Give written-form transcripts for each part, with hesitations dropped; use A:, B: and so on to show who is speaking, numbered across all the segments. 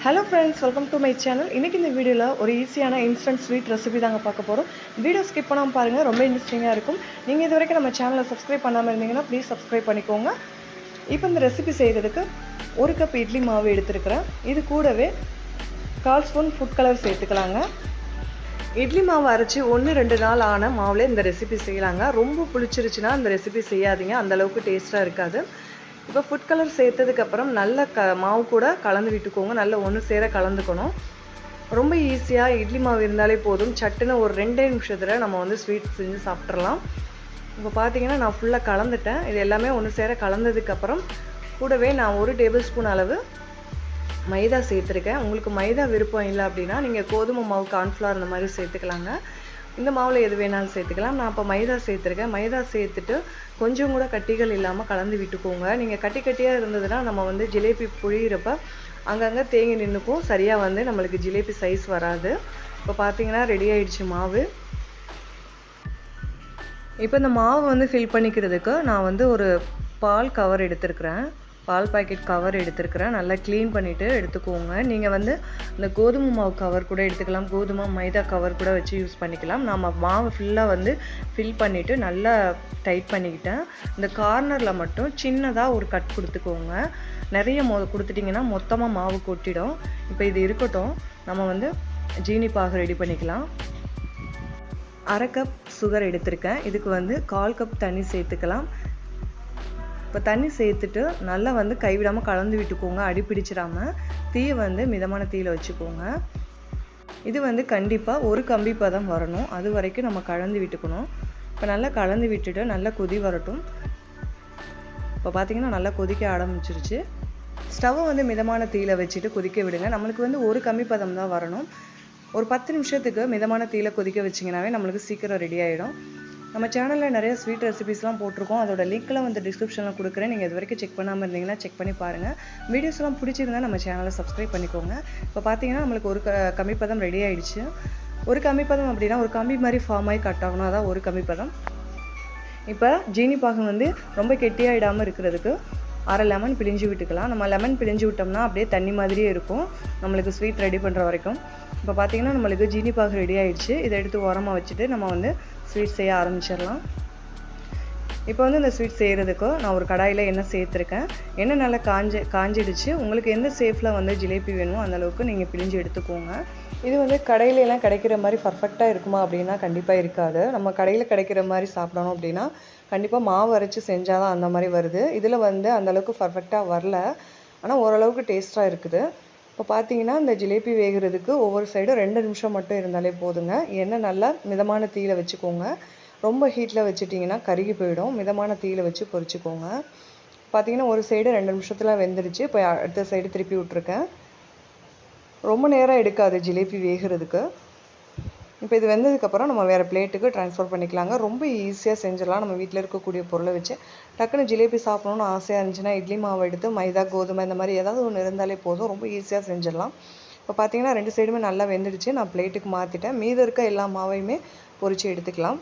A: Hello friends, welcome to my channel. இன்னைக்கு இந்த வீடியோல ஒரு ஈஸியான இன்ஸ்டன்ட் ஸ்வீட் ரெசிபி தாங்க பார்க்க போறோம். வீடியோ ஸ்கிப் பண்ணாம பாருங்க, ரொம்ப இன்ட்ரஸ்டிங்கா இருக்கும். நீங்க இதுவரைக்கும் நம்ம சேனலை சப்ஸ்கிரைப் பண்ணாம இருந்தீங்கன்னா ப்ளீஸ் சப்ஸ்கிரைப் பண்ணிக்கோங்க. இப்போ இந்த ரெசிபி செய்யறதுக்கு 1 கப் இட்லி மாவு எடுத்துக்கிறேன். இது கூடவே 1/4 ஸ்பூன் ஃபுட் கலர் சேர்த்துக்கலாங்க. இட்லி மாவு அரைச்சி 1-2 நாள் ஆன மாவுல இந்த ரெசிபி செய்யலாங்க. ரொம்ப புளிச்சிருச்சுன்னா இந்த ரெசிபி செய்யாதீங்க, அந்த அளவுக்கு டேஸ்டா இருக்காது. இப்போ ஃபுட் கலர் சேர்த்ததுக்கப்புறம் நல்ல மாவு கூட கலந்து விட்டுக்கோங்க. நல்லா ஒன்று சேர கலந்துக்கணும். ரொம்ப ஈஸியாக இட்லி மாவு இருந்தாலே போதும், சட்டுன்னு ஒரு 2 நிமிஷத்தில் நம்ம வந்து ஸ்வீட் செஞ்சு சாப்பிட்றலாம். இப்போ பார்த்தீங்கன்னா நான் ஃபுல்லாக கலந்துட்டேன். இது எல்லாமே ஒன்று சேர கலந்ததுக்கப்புறம் கூடவே நான் 1 டேபிள் ஸ்பூன் அளவு மைதா சேர்த்துருக்கேன். உங்களுக்கு மைதா விருப்பம் இல்லை அப்படின்னா நீங்கள் கோதுமை மாவு, கார்ன்ஃப்ளவர் இந்த மாதிரி சேர்த்துக்கலாங்க. இந்த மாவில் எது வேணாலும் சேர்த்துக்கலாம். நான் இப்போ மைதா சேர்த்துருக்கேன். மைதா சேர்த்துட்டு கொஞ்சம் கூட கட்டிகள் இல்லாமல் கலந்து விட்டுக்கோங்க. நீங்கள் கட்டியாக இருந்ததுன்னா நம்ம வந்து ஜிலேபி புழியிறப்ப அங்கங்கே தேங்கி நின்றுக்கும், சரியாக வந்து நம்மளுக்கு ஜிலேபி சைஸ் வராது. இப்போ பார்த்தீங்கன்னா ரெடி ஆகிடுச்சு மாவு. இப்போ இந்த மாவு வந்து ஃபில் பண்ணிக்கிறதுக்கு நான் வந்து ஒரு பால் கவர் எடுத்துருக்கிறேன். பால் பாக்கெட் கவர் எடுத்துருக்கிறேன். நல்லா க்ளீன் பண்ணிவிட்டு எடுத்துக்கோங்க. நீங்கள் வந்து இந்த கோதுமை மாவு கவர் கூட எடுத்துக்கலாம், கோதுமை மைதா கவர் கூட வச்சு யூஸ் பண்ணிக்கலாம். நம்ம மாவு ஃபுல்லாக வந்து ஃபில் பண்ணிவிட்டு நல்லா டைட் பண்ணிக்கிட்டேன். இந்த கார்னரில் மட்டும் சின்னதாக ஒரு கட் கொடுத்துக்கோங்க. நிறைய கொடுத்துட்டிங்கன்னா மொத்தமாக மாவு கொட்டிடும். இப்போ இது இருக்கட்டும், நம்ம வந்து ஜீனி பாகு ரெடி பண்ணிக்கலாம். 1/2 கப் சுகர் எடுத்திருக்கேன். இதுக்கு வந்து 1/4 கப் தண்ணி சேர்த்துக்கலாம். இப்போ தண்ணி சேர்த்துட்டு நல்லா வந்து கைவிடாமல் கலந்து விட்டுக்கோங்க. அடி பிடிச்சிடாமல் தீயை வந்து மிதமான தீயில் வச்சுக்கோங்க. இது வந்து கண்டிப்பாக ஒரு கம்பி பதம் வரணும், அது வரைக்கும் நம்ம கலந்து விட்டுக்கணும். இப்போ நல்லா கலந்து விட்டுட்டு நல்லா கொதி வரட்டும். இப்போ பார்த்தீங்கன்னா நல்லா கொதிக்க ஆரம்பிச்சிருச்சு. ஸ்டவ்வை வந்து மிதமான தீயில் வச்சுட்டு கொதிக்க விடுங்க. நம்மளுக்கு வந்து ஒரு கம்பி பதம் தான் வரணும். ஒரு 10 நிமிஷத்துக்கு மிதமான தீயில் கொதிக்க வச்சிங்கனாவே நம்மளுக்கு சீக்கிரம் ரெடி ஆகிடும். நம்ம சேனலில் நிறைய ஸ்வீட் ரெசிபிஸ்லாம் போட்டிருக்கோம். அதோட லிங்க்லாம் வந்து டிஸ்கிரிப்ஷனில் கொடுக்குறேன். நீங்கள் இது வரைக்கும் செக் பண்ணாமல் இருந்தீங்கன்னா செக் பண்ணி பாருங்கள். வீடியோஸ்லாம் பிடிச்சிருந்தா நம்ம சேனலை சப்ஸ்கிரைப் பண்ணிக்கோங்க. இப்போ பார்த்தீங்கன்னா நம்மளுக்கு ஒரு கம்பி பதம் ரெடி ஆகிடுச்சு. ஒரு கம்பி பதம் அப்படின்னா ஒரு கம்பி மாதிரி ஃபார்ம் ஆகி கட் ஆகணும், அதான் ஒரு கம்பி பதம். இப்போ ஜீனி பாகம் வந்து ரொம்ப கெட்டியாகிடாமல் இருக்கிறதுக்கு 1/2 லெமன் பிழிஞ்சு விட்டுக்கலாம். நம்ம லெமன் பிழிஞ்சு விட்டோம்னா அப்படியே தண்ணி மாதிரியே இருக்கும் நம்மளுக்கு ஸ்வீட் ரெடி பண்ணுற வரைக்கும். இப்போ பார்த்தீங்கன்னா நம்மளுக்கு ஜீனி பாகு ரெடி ஆகிடுச்சு. இதை எடுத்து ஓரமாக வச்சுட்டு நம்ம வந்து ஸ்வீட் செய்ய ஆரம்பிச்சிடலாம். இப்போ வந்து இந்த ஸ்வீட் செய்கிறதுக்கு நான் ஒரு கடாயில் எண்ணெய் சேர்த்துருக்கேன். எண்ணெய் நல்லா காஞ்சிடுச்சு. உங்களுக்கு எந்த ஷேப்பில் வந்து ஜிலேபி வேணுமோ அந்தளவுக்கு நீங்கள் பிழிஞ்சு எடுத்துக்கோங்க. இது வந்து கடையிலலாம் கிடைக்கிற மாதிரி பர்ஃபெக்டாக இருக்குமா அப்படின்னா கண்டிப்பாக இருக்காது. நம்ம கடையில் கிடைக்கிற மாதிரி சாப்பிடணும் அப்படின்னா கண்டிப்பாக மாவு அரைச்சி செஞ்சால் தான் அந்த மாதிரி வருது. இதில் வந்து அந்தளவுக்கு பர்ஃபெக்டாக வரல, ஆனால் ஓரளவுக்கு டேஸ்ட்டாக இருக்குது. இப்போ பார்த்தீங்கன்னா இந்த ஜிலேபி வேகிறதுக்கு ஒவ்வொரு சைடும் 2 நிமிஷம் மட்டும் இருந்தாலே போதுங்க. எண்ணெய் நல்லா மிதமான தீயில் வச்சுக்கோங்க. ரொம்ப ஹீட்டில் வச்சுட்டிங்கன்னா கருகி போயிடும். மிதமான தீயில் வச்சு பொரிச்சுக்கோங்க. பார்த்தீங்கன்னா ஒரு சைடு 2 நிமிஷத்தில் வெந்துருச்சு. இப்போ அடுத்த சைடு திருப்பி விட்ருக்கேன். ரொம்ப நேரம் எடுக்காது ஜிலேபி வேகிறதுக்கு. இப்போ இது வெந்ததுக்கப்புறம் நம்ம வேறு பிளேட்டுக்கு ட்ரான்ஸ்ஃபர் பண்ணிக்கலாங்க. ரொம்ப ஈஸியாக செஞ்சிடலாம். நம்ம வீட்டில் இருக்கக்கூடிய பொருளை வச்சு டக்குன்னு ஜிலேபி சாப்பிடணும்னு ஆசையாக இருந்துச்சுன்னா இட்லி மாவு எடுத்து மைதா, கோதுமை இந்த மாதிரி ஏதாவது ஒன்று இருந்தாலே போதும், ரொம்ப ஈஸியாக செஞ்சிடலாம். இப்போ பார்த்தீங்கன்னா 2 சைடுமே நல்லா வெந்துடுச்சு. நான் பிளேட்டுக்கு மாற்றிட்டேன். மீதி இருக்க எல்லா மாவையுமே பொரித்து எடுத்துக்கலாம்.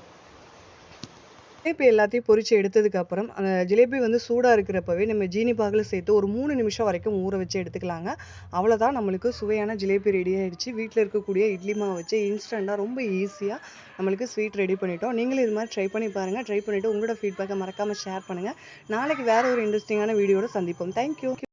A: ஜிலேபி எல்லாத்தையும் பொரித்து எடுத்ததுக்கப்புறம் அந்த ஜிலேபி வந்து சூடாக இருக்கிறப்பவே நம்ம ஜீனி பாகில் சேர்த்து ஒரு 3 நிமிஷம் வரைக்கும் ஊற வச்சு எடுத்துக்கலாங்க. அவ்வளோதான், நம்மளுக்கு சுவையான ஜிலேபி ரெடி ஆகிடுச்சு. வீட்டில் இருக்கக்கூடிய இட்லி மாவு வச்சு இன்ஸ்டண்ட்டாக ரொம்ப ஈஸியாக நம்மளுக்கு ஸ்வீட் ரெடி பண்ணிட்டோம். நீங்களும் இது மாதிரி ட்ரை பண்ணி பாருங்கள். ட்ரை பண்ணிவிட்டு உங்களோட ஃபீட்பேக்கை மறக்காமல் ஷேர் பண்ணுங்கள். நாளைக்கு வேறு ஒரு இன்ட்ரெஸ்டிங்கான வீடியோட சந்திப்போம். தேங்க்யூ.